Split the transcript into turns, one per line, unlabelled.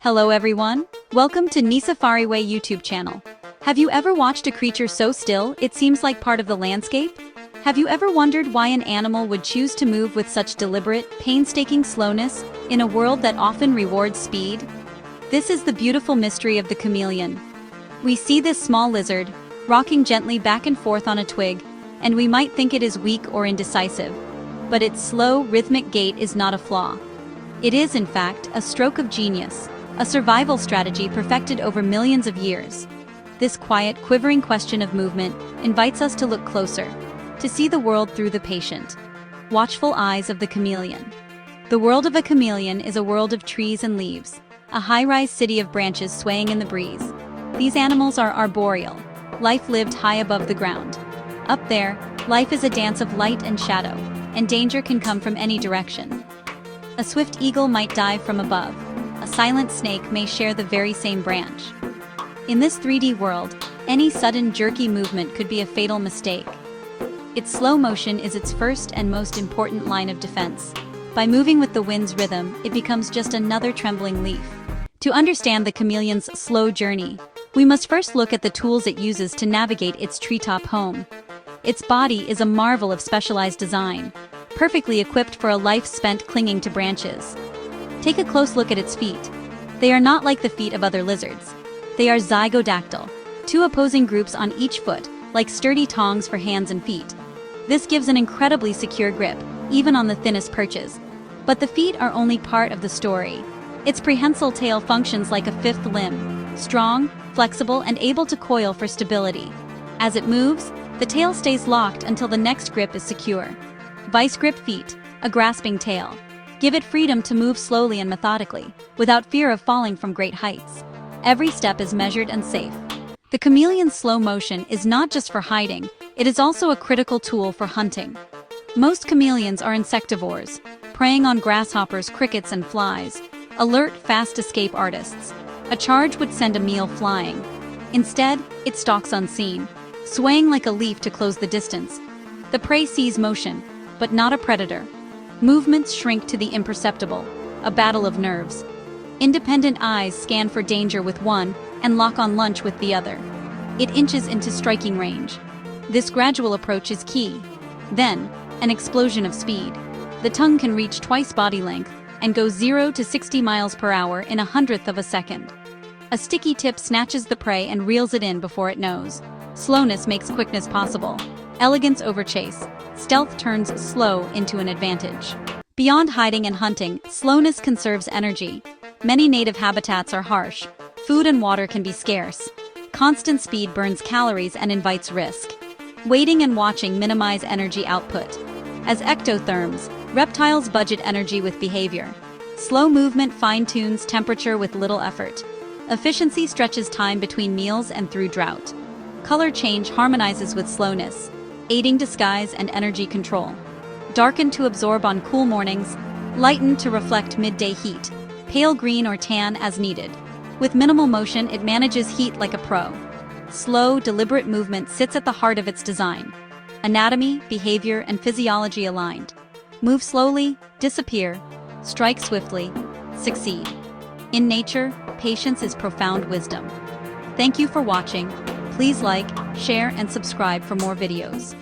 Hello everyone, welcome to Nisafariway YouTube channel. Have you ever watched a creature so still it seems like part of the landscape? Have you ever wondered why an animal would choose to move with such deliberate, painstaking slowness in a world that often rewards speed? This is the beautiful mystery of the chameleon. We see this small lizard, rocking gently back and forth on a twig, and we might think it is weak or indecisive. But its slow, rhythmic gait is not a flaw. It is, in fact, a stroke of genius. A survival strategy perfected over millions of years. This quiet, quivering question of movement invites us to look closer, to see the world through the patient, watchful eyes of the chameleon. The world of a chameleon is a world of trees and leaves, a high-rise city of branches swaying in the breeze. These animals are arboreal, life lived high above the ground. Up there, life is a dance of light and shadow, and danger can come from any direction. A swift eagle might dive from above. A silent snake may share the very same branch. In this 3D world, any sudden jerky movement could be a fatal mistake. Its slow motion is its first and most important line of defense. By moving with the wind's rhythm, it becomes just another trembling leaf. To understand the chameleon's slow journey, we must first look at the tools it uses to navigate its treetop home. Its body is a marvel of specialized design, perfectly equipped for a life spent clinging to branches. Take a close look at its feet. They are not like the feet of other lizards. They are zygodactyl, two opposing groups on each foot, like sturdy tongs for hands and feet. This gives an incredibly secure grip, even on the thinnest perches. But the feet are only part of the story. Its prehensile tail functions like a fifth limb, strong, flexible, and able to coil for stability. As it moves, the tail stays locked until the next grip is secure. Vice grip feet, a grasping tail. Give it freedom to move slowly and methodically, without fear of falling from great heights. Every step is measured and safe. The chameleon's slow motion is not just for hiding, it is also a critical tool for hunting. Most chameleons are insectivores, preying on grasshoppers, crickets, and flies, alert, fast escape artists. A charge would send a meal flying. Instead, it stalks unseen, swaying like a leaf to close the distance. The prey sees motion, but not a predator. Movements shrink to the imperceptible, a battle of nerves. Independent eyes scan for danger with one and lock on lunch with the other. It inches into striking range. This gradual approach is key. Then, an explosion of speed. The tongue can reach twice body length and go 0 to 60 miles per hour in a hundredth of a second. A sticky tip snatches the prey and reels it in before it knows. Slowness makes quickness possible. Elegance over chase. Stealth turns slow into an advantage. Beyond hiding and hunting, slowness conserves energy. Many native habitats are harsh. Food and water can be scarce. Constant speed burns calories and invites risk. Waiting and watching minimize energy output. As ectotherms, reptiles budget energy with behavior. Slow movement fine-tunes temperature with little effort. Efficiency stretches time between meals and through drought. Color change harmonizes with slowness, aiding disguise and energy control. Darken to absorb on cool mornings, lighten to reflect midday heat, pale green or tan as needed. With minimal motion, it manages heat like a pro. Slow, deliberate movement sits at the heart of its design. Anatomy, behavior, and physiology aligned. Move slowly, disappear, strike swiftly, succeed. In nature, patience is profound wisdom. Thank you for watching. Please like, share, and subscribe for more videos.